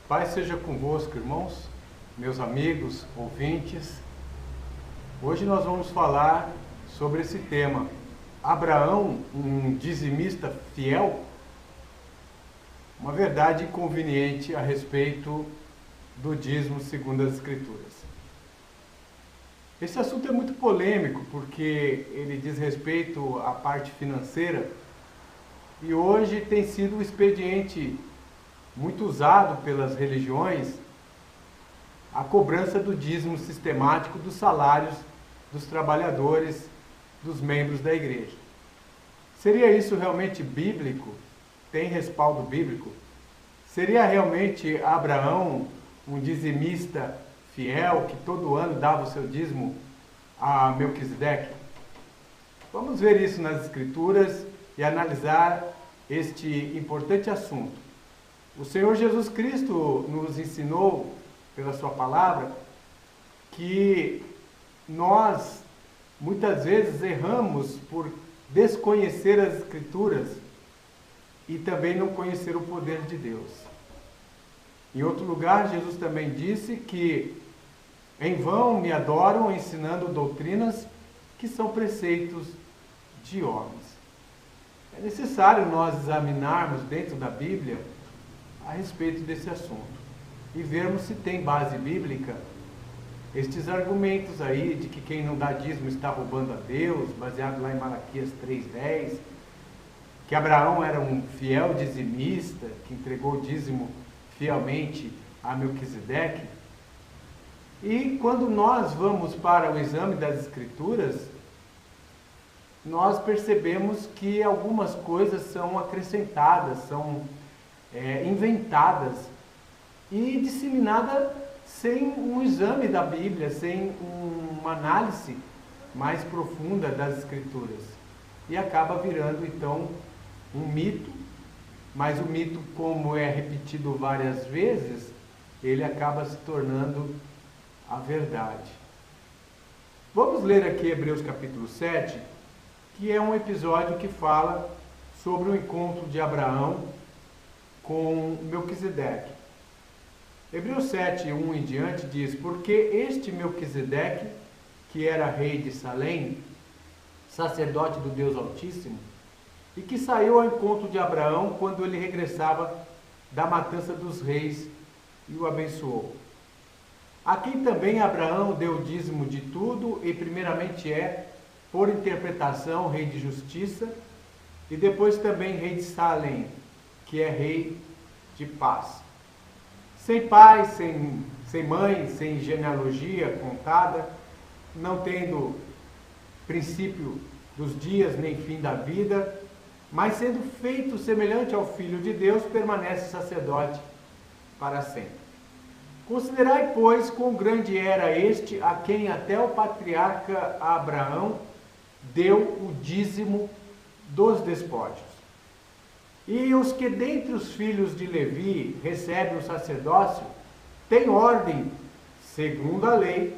Paz seja convosco, irmãos, meus amigos, ouvintes. Hoje nós vamos falar sobre esse tema. Abraão, um dizimista fiel? Uma verdade conveniente a respeito do dízimo segundo as Escrituras. Esse assunto é muito polêmico porque ele diz respeito à parte financeira e hoje tem sido um expediente muito usado pelas religiões a cobrança do dízimo sistemático dos salários dos trabalhadores, dos membros da igreja. Seria isso realmente bíblico? Tem respaldo bíblico? Seria realmente Abraão um dizimista fiel que todo ano dava o seu dízimo a Melquisedeque? Vamos ver isso nas Escrituras e analisar este importante assunto. O Senhor Jesus Cristo nos ensinou, pela sua palavra, que nós, muitas vezes, erramos por desconhecer as Escrituras e também não conhecer o poder de Deus. Em outro lugar, Jesus também disse que em vão me adoram ensinando doutrinas que são preceitos de homens. É necessário nós examinarmos dentro da Bíblia a respeito desse assunto e vermos se tem base bíblica estes argumentos aí de que quem não dá dízimo está roubando a Deus, baseado lá em Malaquias 3:10, que Abraão era um fiel dizimista, que entregou o dízimo fielmente a Melquisedeque. E quando nós vamos para o exame das Escrituras, nós percebemos que algumas coisas são acrescentadas, são inventadas e disseminadas sem um exame da Bíblia, sem uma análise mais profunda das Escrituras. E acaba virando, então, um mito, mas o mito, como é repetido várias vezes, ele acaba se tornando a verdade. Vamos ler aqui Hebreus capítulo 7, que é um episódio que fala sobre o encontro de Abraão com Melquisedeque. Hebreus 7, 1 em diante diz: porque este Melquisedeque, que era rei de Salém, sacerdote do Deus Altíssimo, e que saiu ao encontro de Abraão quando ele regressava da matança dos reis e o abençoou. A quem também Abraão deu dízimo de tudo, e primeiramente por interpretação, rei de justiça, e depois também rei de Salém, que é rei de paz. Sem pai, sem mãe, sem genealogia contada, não tendo princípio dos dias nem fim da vida, mas sendo feito semelhante ao Filho de Deus, permanece sacerdote para sempre. Considerai, pois, quão grande era este a quem até o patriarca Abraão deu o dízimo dos despojos. E os que dentre os filhos de Levi recebem o sacerdócio, têm ordem, segundo a lei,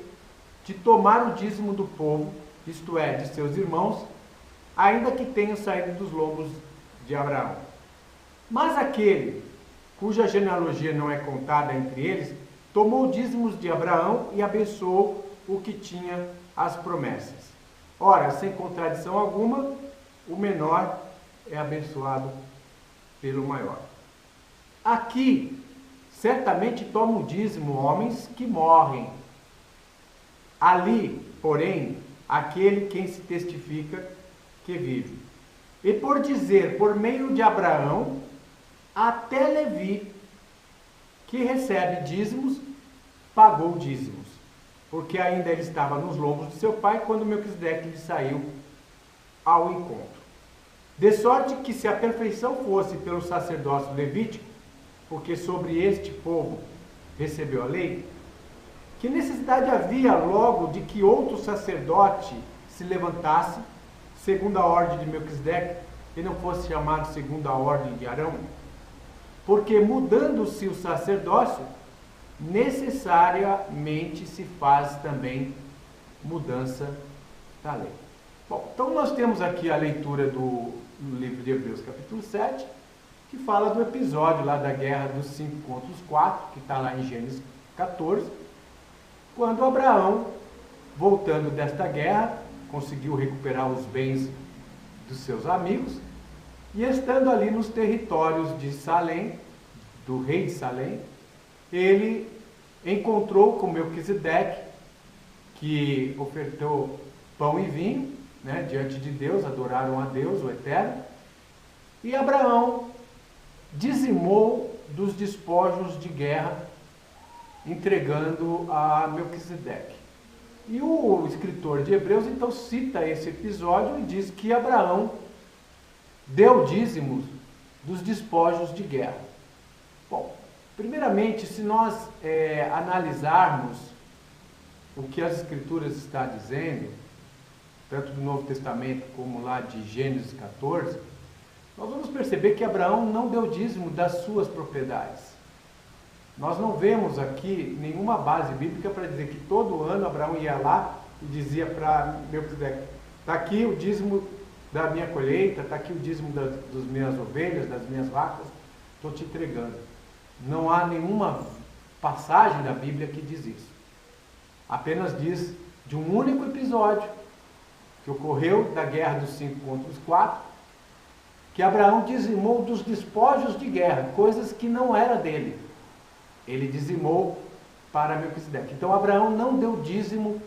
de tomar o dízimo do povo, isto é, de seus irmãos, ainda que tenham saído dos lombos de Abraão. Mas aquele cuja genealogia não é contada entre eles, tomou dízimos de Abraão e abençoou o que tinha as promessas. Ora, sem contradição alguma, o menor é abençoado pelo maior. Aqui, certamente tomam dízimo homens que morrem. Ali, porém, aquele quem se testifica que vive. E por dizer, por meio de Abraão, até Levi, que recebe dízimos, pagou dízimos, porque ainda ele estava nos lombos de seu pai quando Melquisedeque lhe saiu ao encontro. De sorte que se a perfeição fosse pelo sacerdócio levítico, porque sobre este povo recebeu a lei, que necessidade havia logo de que outro sacerdote se levantasse, segundo a ordem de Melquisedeque, e não fosse chamado segundo a ordem de Arão? Porque mudando-se o sacerdócio, necessariamente se faz também mudança da lei. Bom, então nós temos aqui a leitura do livro de Hebreus, capítulo 7, que fala do episódio lá da guerra dos 5 contra os 4, que está lá em Gênesis 14, quando Abraão, voltando desta guerra, conseguiu recuperar os bens dos seus amigos, e estando ali nos territórios de Salém, do rei de Salém, ele encontrou com Melquisedeque, que ofertou pão e vinho, né, diante de Deus, adoraram a Deus, o Eterno, e Abraão dizimou dos despojos de guerra, entregando a Melquisedeque. E o escritor de Hebreus então cita esse episódio e diz que Abraão deu dízimos dos despojos de guerra. Bom, primeiramente, se nós analisarmos o que as Escrituras estão dizendo, tanto do Novo Testamento como lá de Gênesis 14, nós vamos perceber que Abraão não deu dízimo das suas propriedades. Nós não vemos aqui nenhuma base bíblica para dizer que todo ano Abraão ia lá e dizia para Melquisedeque: está aqui o dízimo da minha colheita, está aqui o dízimo das minhas ovelhas, das minhas vacas, estou te entregando. Não há nenhuma passagem da Bíblia que diz isso. Apenas diz de um único episódio que ocorreu da guerra dos 5 contra os 4, que Abraão dizimou dos despojos de guerra, coisas que não era dele. Ele dizimou para Melquisedeque. Então Abraão não deu dízimo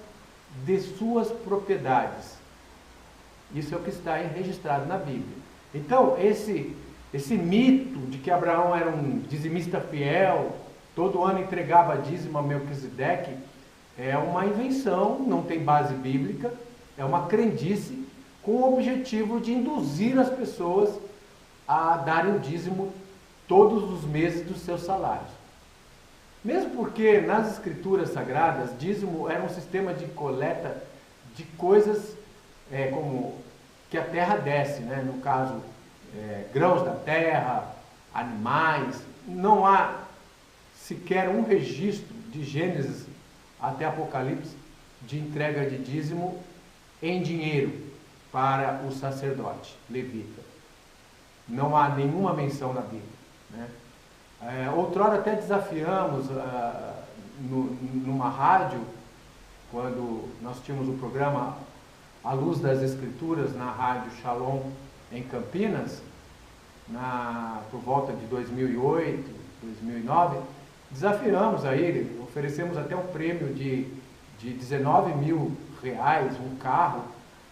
de suas propriedades. Isso é o que está registrado na Bíblia. Então esse mito de que Abraão era um dizimista fiel, todo ano entregava dízimo a Melquisedeque, é uma invenção, não tem base bíblica, é uma crendice com o objetivo de induzir as pessoas a darem o dízimo todos os meses dos seus salários. Mesmo porque nas Escrituras Sagradas, dízimo era um sistema de coleta de coisas como que a terra desce, né? No caso, grãos da terra, animais. Não há sequer um registro de Gênesis até Apocalipse de entrega de dízimo em dinheiro para o sacerdote levita. Não há nenhuma menção na Bíblia, né? Outrora até desafiamos numa rádio, quando nós tínhamos o programa A Luz das Escrituras na rádio Shalom em Campinas, por volta de 2008, 2009, desafiamos a ele, oferecemos até um prêmio de 19 mil reais, um carro,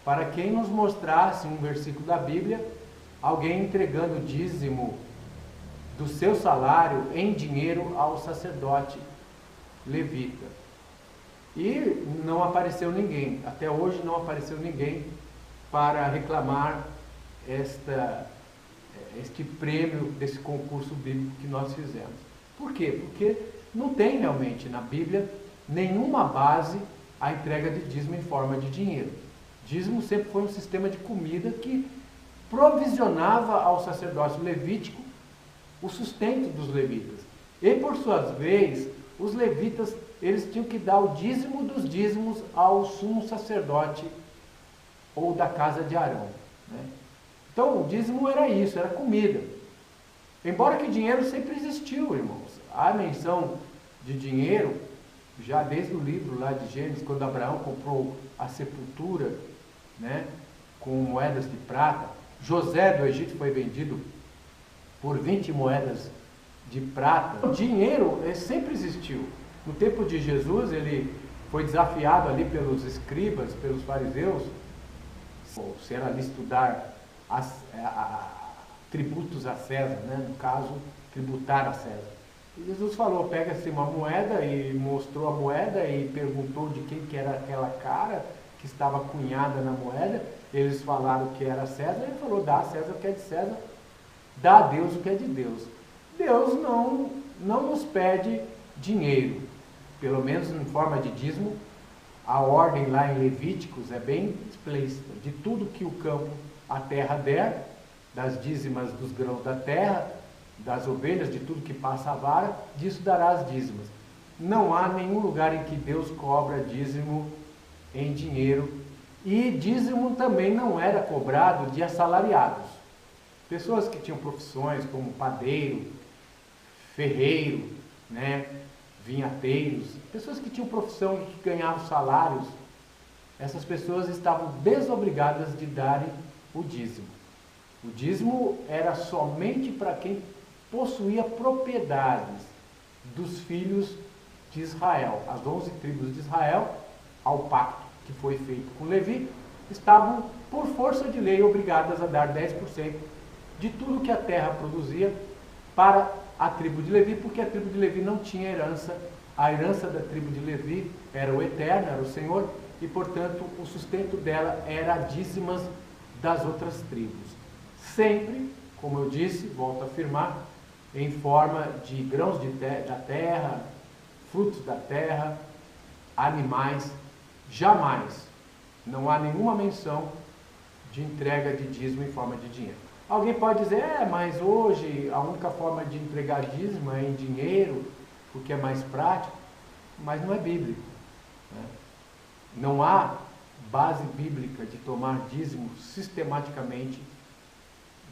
para quem nos mostrasse um versículo da Bíblia, alguém entregando dízimo do seu salário em dinheiro ao sacerdote levita. E não apareceu ninguém, até hoje não apareceu ninguém para reclamar este prêmio desse concurso bíblico que nós fizemos. Por quê? Porque não tem realmente na Bíblia nenhuma base a entrega de dízimo em forma de dinheiro. Dízimo sempre foi um sistema de comida que provisionava ao sacerdócio levítico o sustento dos levitas. E por sua vez, os levitas, eles tinham que dar o dízimo dos dízimos ao sumo sacerdote ou da casa de Arão, né? Então o dízimo era isso, era comida. Embora que dinheiro sempre existiu, irmãos. Há menção de dinheiro já desde o livro lá de Gênesis, quando Abraão comprou a sepultura, né, com moedas de prata. José do Egito foi vendido por 20 moedas de prata. O dinheiro sempre existiu. No tempo de Jesus, ele foi desafiado ali pelos escribas, pelos fariseus, se era ali estudar tributos a César, né? No caso, tributar a César. E Jesus falou, pega-se uma moeda, e mostrou a moeda e perguntou de quem que era aquela cara que estava cunhada na moeda. Eles falaram que era César, ele falou, dá a César o que é de César, dá a Deus o que é de Deus. Deus não nos pede dinheiro, pelo menos em forma de dízimo. A ordem lá em Levíticos é bem explícita, de tudo que o campo, a terra der, das dízimas dos grãos da terra, das ovelhas, de tudo que passa a vara, disso dará as dízimas. não há nenhum lugar em que Deus cobra dízimo em dinheiro, e dízimo também não era cobrado de assalariados. Pessoas que tinham profissões como padeiro, ferreiro, né, vinhateiros, pessoas que tinham profissão e que ganhavam salários, essas pessoas estavam desobrigadas de darem o dízimo. O dízimo era somente para quem possuía propriedades dos filhos de Israel. As 11 tribos de Israel, ao pacto que foi feito com Levi, estavam, por força de lei, obrigadas a dar 10% de tudo que a terra produzia para a tribo de Levi, porque a tribo de Levi não tinha herança. A herança da tribo de Levi era o Eterno, era o Senhor, e portanto o sustento dela era dízimas das outras tribos. Sempre, como eu disse, volto a afirmar, em forma de grãos da terra, frutos da terra, animais. Jamais, não há nenhuma menção de entrega de dízimo em forma de dinheiro. Alguém pode dizer, mas hoje a única forma de entregar dízimo é em dinheiro, porque é mais prático, mas não é bíblico, né? Não há base bíblica de tomar dízimo sistematicamente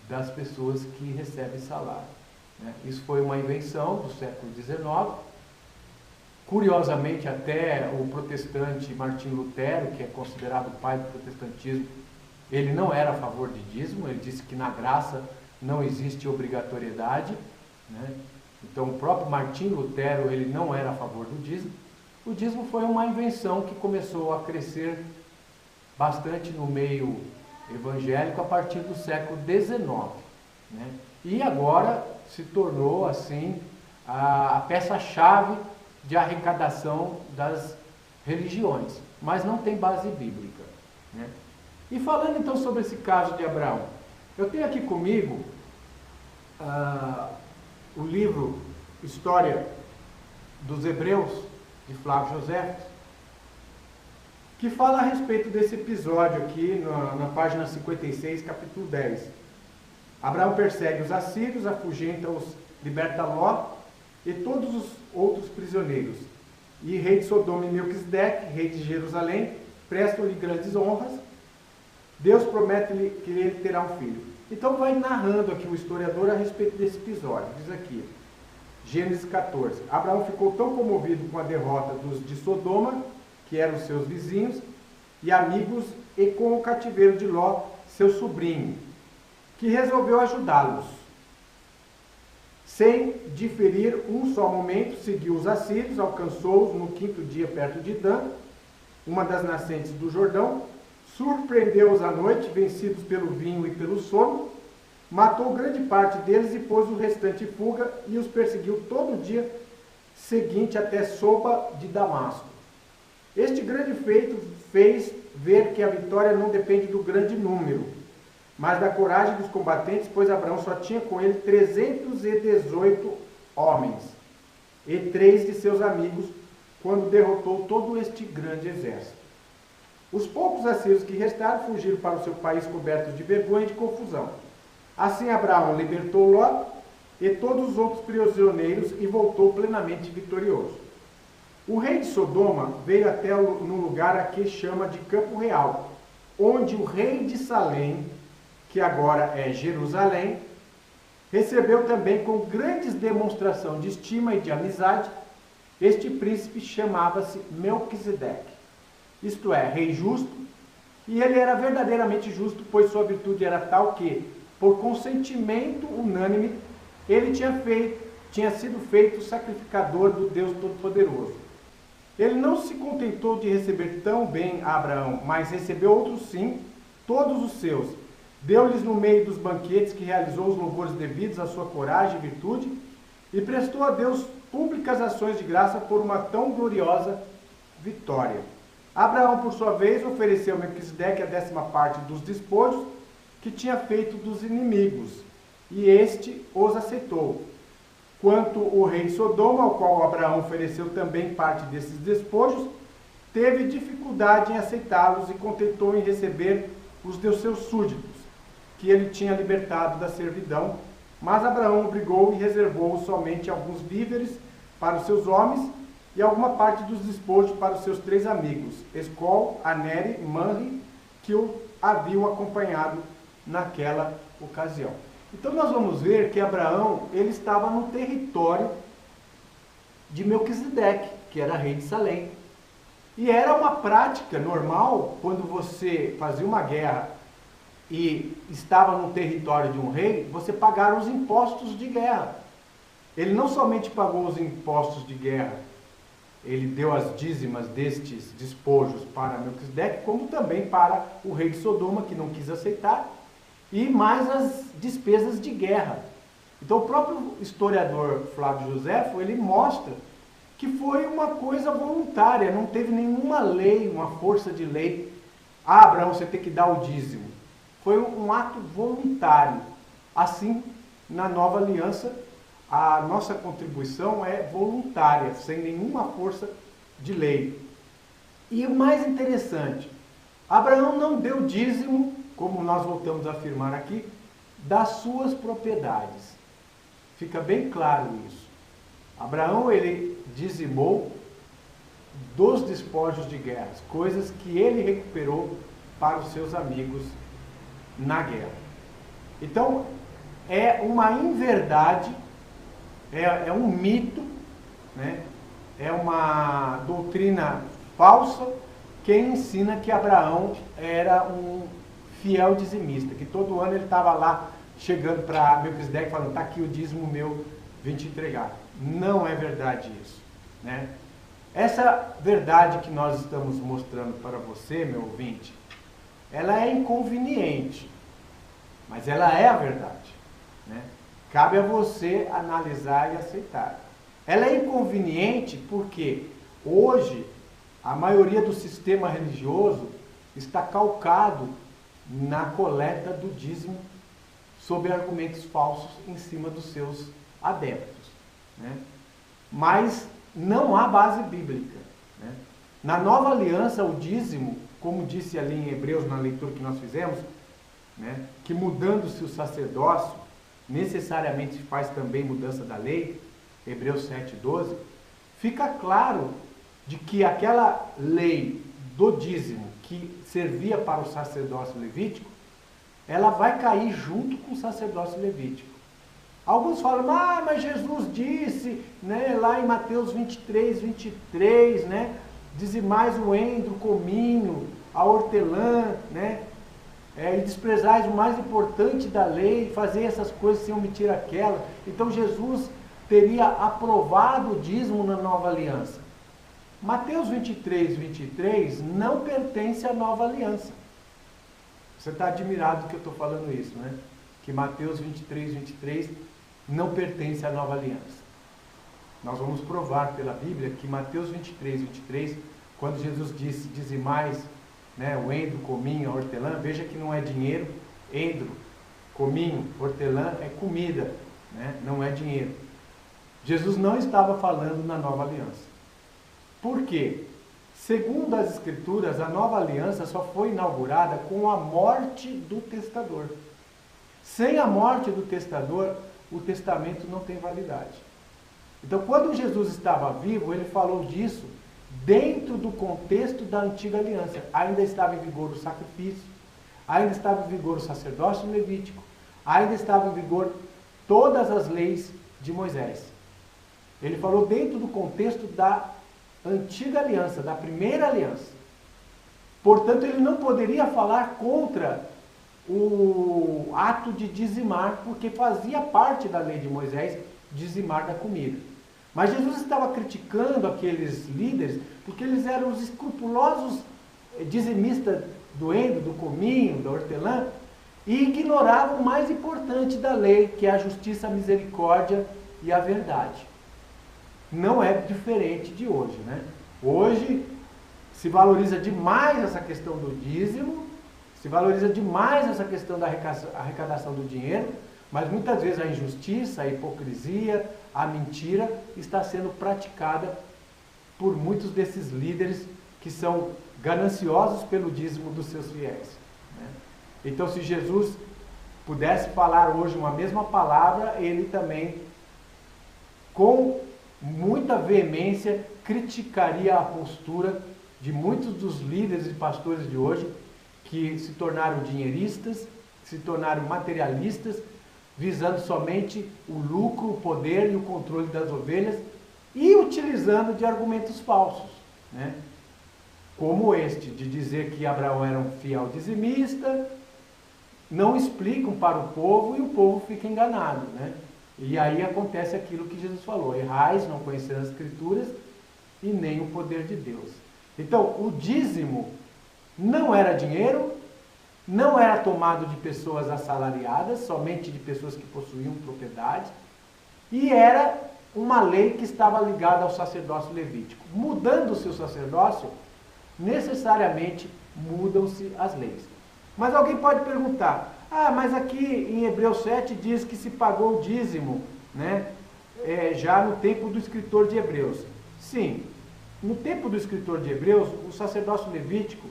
das pessoas que recebem salário, né? Isso foi uma invenção do século XIX. Curiosamente, até o protestante Martinho Lutero, que é considerado o pai do protestantismo, ele não era a favor de dízimo. Ele disse que na graça não existe obrigatoriedade, né? Então o próprio Martinho Lutero, ele não era a favor do dízimo. O dízimo foi uma invenção que começou a crescer bastante no meio evangélico a partir do século XIX, né? E agora se tornou assim a peça-chave de arrecadação das religiões, mas não tem base bíblica, né? E falando então sobre esse caso de Abraão, eu tenho aqui comigo o livro História dos Hebreus, de Flávio José, que fala a respeito desse episódio aqui na página 56, capítulo 10. Abraão persegue os assírios, afugenta-os, liberta Ló e todos os outros prisioneiros. E rei de Sodoma e Melquisedeque, rei de Jerusalém, prestam-lhe grandes honras. Deus promete-lhe que ele terá um filho. Então vai narrando aqui o historiador a respeito desse episódio. Diz aqui, Gênesis 14. Abraão ficou tão comovido com a derrota dos de Sodoma, que eram seus vizinhos e amigos, e com o cativeiro de Ló, seu sobrinho, que resolveu ajudá-los. Sem diferir um só momento, seguiu os assírios, alcançou-os no 5º dia perto de Dan, uma das nascentes do Jordão, surpreendeu-os à noite, vencidos pelo vinho e pelo sono, matou grande parte deles e pôs o restante em fuga e os perseguiu todo o dia seguinte até Soba de Damasco. Este grande feito fez ver que a vitória não depende do grande número, mas da coragem dos combatentes, pois Abraão só tinha com ele 318 homens e 3 de seus amigos, quando derrotou todo este grande exército. Os poucos assírios que restaram fugiram para o seu país cobertos de vergonha e de confusão. Assim Abraão libertou Ló e todos os outros prisioneiros e voltou plenamente vitorioso. O rei de Sodoma veio até no lugar a que chama de Campo Real, onde o rei de Salém, que agora é Jerusalém, recebeu também com grandes demonstração de estima e de amizade. Este príncipe chamava-se Melquisedeque, isto é, rei justo, e ele era verdadeiramente justo, pois sua virtude era tal que, por consentimento unânime, ele tinha sido feito sacrificador do Deus Todo-Poderoso. Ele não se contentou de receber tão bem a Abraão, mas recebeu outros sim, todos os seus. Deu-lhes no meio dos banquetes que realizou os louvores devidos à sua coragem e virtude, e prestou a Deus públicas ações de graça por uma tão gloriosa vitória. Abraão, por sua vez, ofereceu a Melquisedeque a 10ª parte dos despojos que tinha feito dos inimigos, e este os aceitou. Quanto o rei de Sodoma, ao qual Abraão ofereceu também parte desses despojos, teve dificuldade em aceitá-los e contentou em receber os de seus súditos, que ele tinha libertado da servidão, mas Abraão obrigou e reservou somente alguns víveres para os seus homens e alguma parte dos despojos para os seus 3 amigos, Escol, Anere e Manre, que o haviam acompanhado naquela ocasião. Então nós vamos ver que Abraão, ele estava no território de Melquisedeque, que era rei de Salém. E era uma prática normal, quando você fazia uma guerra e estava no território de um rei, você pagar os impostos de guerra. Ele não somente pagou os impostos de guerra, ele deu as dízimas destes despojos para Melquisedeque, como também para o rei de Sodoma, que não quis aceitar, e mais as despesas de guerra. Então o próprio historiador Flávio Joséfo, ele mostra que foi uma coisa voluntária, não teve nenhuma lei, uma força de lei. Ah, Abraão, você tem que dar o dízimo. Foi um ato voluntário. Assim, na nova aliança, a nossa contribuição é voluntária, sem nenhuma força de lei. E o mais interessante, Abraão não deu dízimo, como nós voltamos a afirmar aqui, das suas propriedades. Fica bem claro isso. Abraão, ele dizimou dos despojos de guerra, coisas que ele recuperou para os seus amigos na guerra. Então, é uma inverdade, é um mito, né? É uma doutrina falsa que ensina que Abraão era um fiel dizimista, que todo ano ele estava lá chegando para Melquisedeque falando, está aqui o dízimo meu, vim te entregar. Não é verdade isso, né? Essa verdade que nós estamos mostrando para você, meu ouvinte, ela é inconveniente, mas ela é a verdade, né? Cabe a você analisar e aceitar. Ela é inconveniente porque hoje a maioria do sistema religioso está calcado na coleta do dízimo sob argumentos falsos em cima dos seus adeptos, né? Mas não há base bíblica, né? Na nova aliança, o dízimo, como disse ali em Hebreus, na leitura que nós fizemos, né, que mudando-se o sacerdócio, necessariamente se faz também mudança da lei, Hebreus 7,12, fica claro de que aquela lei do dízimo que servia para o sacerdócio levítico, ela vai cair junto com o sacerdócio levítico. Alguns falam, mas Jesus disse, né, lá em Mateus 23, né, dizimais o endro, o cominho, a hortelã, né, e desprezais o mais importante da lei, fazer essas coisas sem omitir aquela. Então Jesus teria aprovado o dízimo na nova aliança. Mateus 23 não pertence à nova aliança. Você está admirado que eu estou falando isso, né? Que Mateus 23 não pertence à nova aliança. Nós vamos provar pela Bíblia que Mateus 23, quando Jesus disse, dizimais, né, o endro, cominho, a hortelã, veja que não é dinheiro, endro, cominho, hortelã é comida, né, não é dinheiro. Jesus não estava falando na nova aliança. Por quê? Segundo as Escrituras, a nova aliança só foi inaugurada com a morte do testador. Sem a morte do testador, o testamento não tem validade. Então, quando Jesus estava vivo, ele falou disso dentro do contexto da antiga aliança. Ainda estava em vigor o sacrifício, ainda estava em vigor o sacerdócio levítico, ainda estava em vigor todas as leis de Moisés. Ele falou dentro do contexto da antiga aliança, da primeira aliança. Portanto, ele não poderia falar contra o ato de dizimar, porque fazia parte da lei de Moisés dizimar da comida. Mas Jesus estava criticando aqueles líderes, porque eles eram os escrupulosos dizimistas do endro, do cominho, da hortelã, e ignoravam o mais importante da lei, que é a justiça, a misericórdia e a verdade. Não é diferente de hoje, né? Hoje se valoriza demais essa questão do dízimo, se valoriza demais essa questão da arrecadação do dinheiro, mas muitas vezes a injustiça, a hipocrisia, a mentira está sendo praticada por muitos desses líderes que são gananciosos pelo dízimo dos seus fiéis, né? Então, se Jesus pudesse falar hoje uma mesma palavra, ele também, com muita veemência, criticaria a postura de muitos dos líderes e pastores de hoje que se tornaram dinheiristas, se tornaram materialistas, visando somente o lucro, o poder e o controle das ovelhas e utilizando de argumentos falsos, né? Como este, de dizer que Abraão era um fiel dizimista, não explicam para o povo e o povo fica enganado, né? E aí acontece aquilo que Jesus falou: errais, não conheceram as Escrituras e nem o poder de Deus. Então, o dízimo não era dinheiro, não era tomado de pessoas assalariadas, somente de pessoas que possuíam propriedades, e era uma lei que estava ligada ao sacerdócio levítico. Mudando o seu sacerdócio, necessariamente mudam-se as leis. Mas alguém pode perguntar: mas aqui em Hebreus 7 diz que se pagou o dízimo, né? Já no tempo do escritor de Hebreus. Sim, no tempo do escritor de Hebreus, o sacerdócio levítico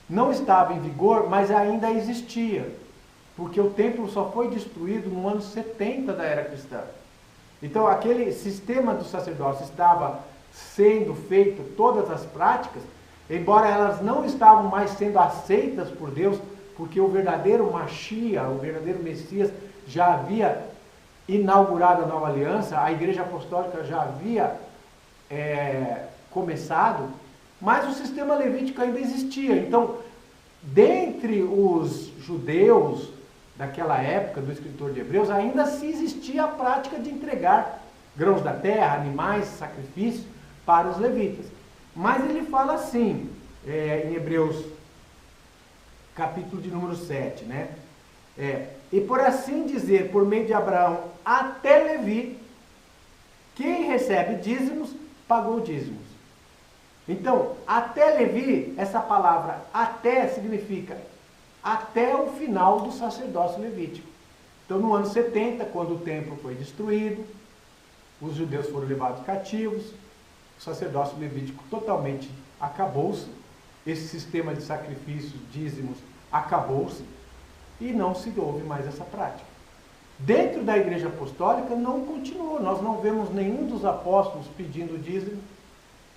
não estava em vigor, mas ainda existia, porque o templo só foi destruído no ano 70 da era cristã. Então aquele sistema do sacerdócio estava sendo feito, todas as práticas, embora elas não estavam mais sendo aceitas por Deus, porque o verdadeiro Mashiach, o verdadeiro Messias, já havia inaugurado a nova aliança, a igreja apostólica já havia começado, mas o sistema levítico ainda existia. Então, dentre os judeus daquela época, do escritor de Hebreus, ainda se existia a prática de entregar grãos da terra, animais, sacrifícios para os levitas. Mas ele fala assim, em Hebreus, capítulo de número 7, né? E por assim dizer, por meio de Abraão até Levi, quem recebe dízimos, pagou dízimos. Então, até Levi, essa palavra até significa até o final do sacerdócio levítico. Então, no ano 70, quando o templo foi destruído, os judeus foram levados cativos, o sacerdócio levítico totalmente acabou-se, esse sistema de sacrifícios, dízimos, acabou-se, e não se houve mais essa prática. Dentro da igreja apostólica não continuou, nós não vemos nenhum dos apóstolos pedindo dízimo.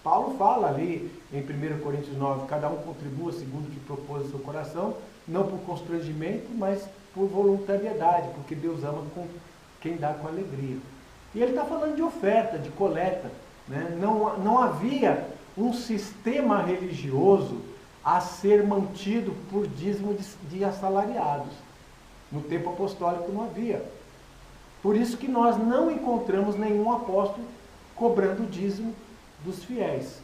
Paulo fala ali em 1 Coríntios 9, cada um contribua segundo o que propôs o seu coração, não por constrangimento, mas por voluntariedade, porque Deus ama quem dá com alegria. E ele está falando de oferta, de coleta, né? Não havia um sistema religioso a ser mantido por dízimo de assalariados. No tempo apostólico não havia. Por isso que nós não encontramos nenhum apóstolo cobrando dízimo dos fiéis.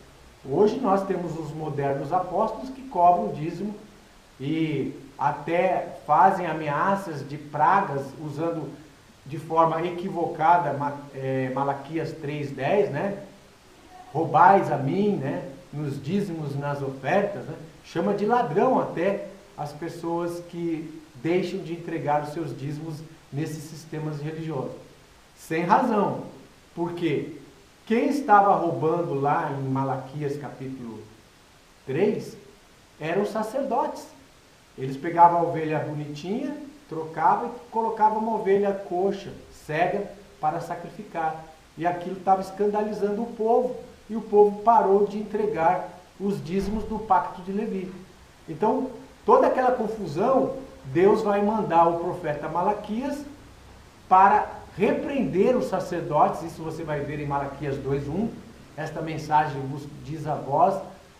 Hoje nós temos os modernos apóstolos que cobram dízimo e até fazem ameaças de pragas, usando de forma equivocada Malaquias 3:10, né? Roubais a mim, né? Nos dízimos, nas ofertas, né? Chama de ladrão até as pessoas que deixam de entregar os seus dízimos nesses sistemas religiosos. Sem razão. Por quê? Quem estava roubando lá em Malaquias capítulo 3 eram os sacerdotes. Eles pegavam a ovelha bonitinha, trocavam e colocavam uma ovelha coxa, cega, para sacrificar. E aquilo estava escandalizando o povo. E o povo parou de entregar os dízimos do pacto de Levi. Então, toda aquela confusão, Deus vai mandar o profeta Malaquias para repreender os sacerdotes. Isso você vai ver em Malaquias 2:1. Esta mensagem vos diz a vós,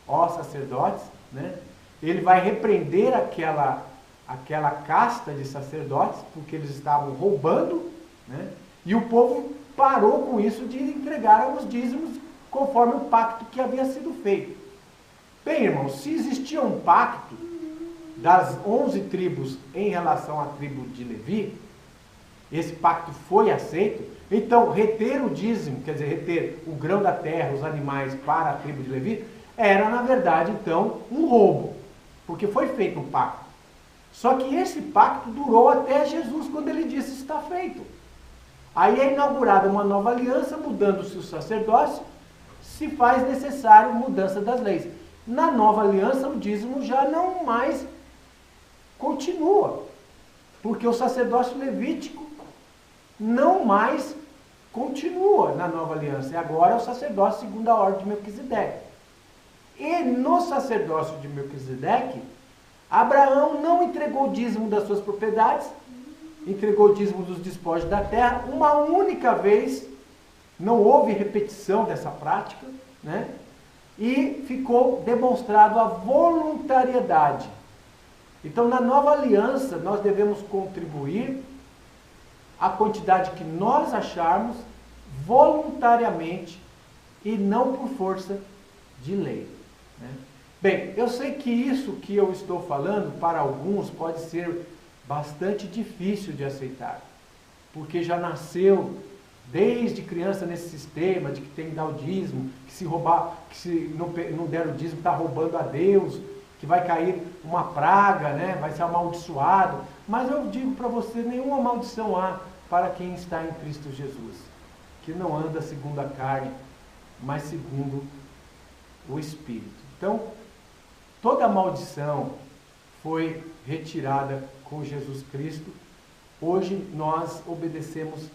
ó sacerdotes, né? Ele vai repreender aquela casta de sacerdotes, porque eles estavam roubando, né? E o povo parou com isso de entregar os dízimos conforme o pacto que havia sido feito. Bem, irmãos, se existia um pacto das 11 tribos em relação à tribo de Levi, esse pacto foi aceito, então reter o dízimo, quer dizer, reter o grão da terra, os animais para a tribo de Levi, era na verdade então um roubo, porque foi feito um pacto. Só que esse pacto durou até Jesus, quando ele disse: está feito. Aí é inaugurada uma nova aliança, mudando-se o sacerdócio, se faz necessário mudança das leis. Na nova aliança, o dízimo já não mais continua, porque o sacerdócio levítico não mais continua na nova aliança, e agora é o sacerdócio segundo a ordem de Melquisedeque. E no sacerdócio de Melquisedeque, Abraão não entregou o dízimo das suas propriedades, entregou o dízimo dos despojos da terra, uma única vez, não houve repetição dessa prática, né? E ficou demonstrado a voluntariedade. Então, na nova aliança, nós devemos contribuir a quantidade que nós acharmos voluntariamente e não por força de lei, né? Bem, eu sei que isso que eu estou falando, para alguns, pode ser bastante difícil de aceitar, porque já nasceu desde criança nesse sistema de que tem que dar o dízimo, que se roubar, que se não der o dízimo está roubando a Deus, que vai cair uma praga, né? Vai ser amaldiçoado. Mas eu digo para você, nenhuma maldição há para quem está em Cristo Jesus, que não anda segundo a carne, mas segundo o Espírito. Então, toda a maldição foi retirada com Jesus Cristo. Hoje nós obedecemos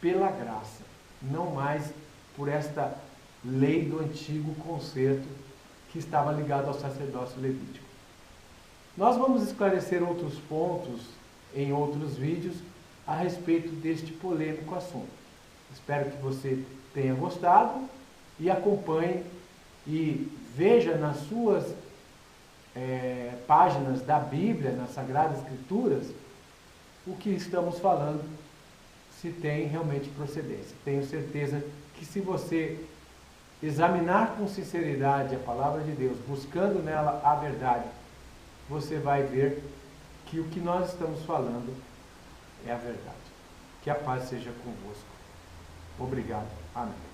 pela graça, não mais por esta lei do antigo concerto que estava ligado ao sacerdócio levítico. Nós vamos esclarecer outros pontos em outros vídeos a respeito deste polêmico assunto. Espero que você tenha gostado e acompanhe e veja nas suas páginas da Bíblia, nas Sagradas Escrituras, o que estamos falando, se tem realmente procedência. Tenho certeza que se você examinar com sinceridade a palavra de Deus, buscando nela a verdade, você vai ver que o que nós estamos falando é a verdade. Que a paz seja convosco. Obrigado. Amém.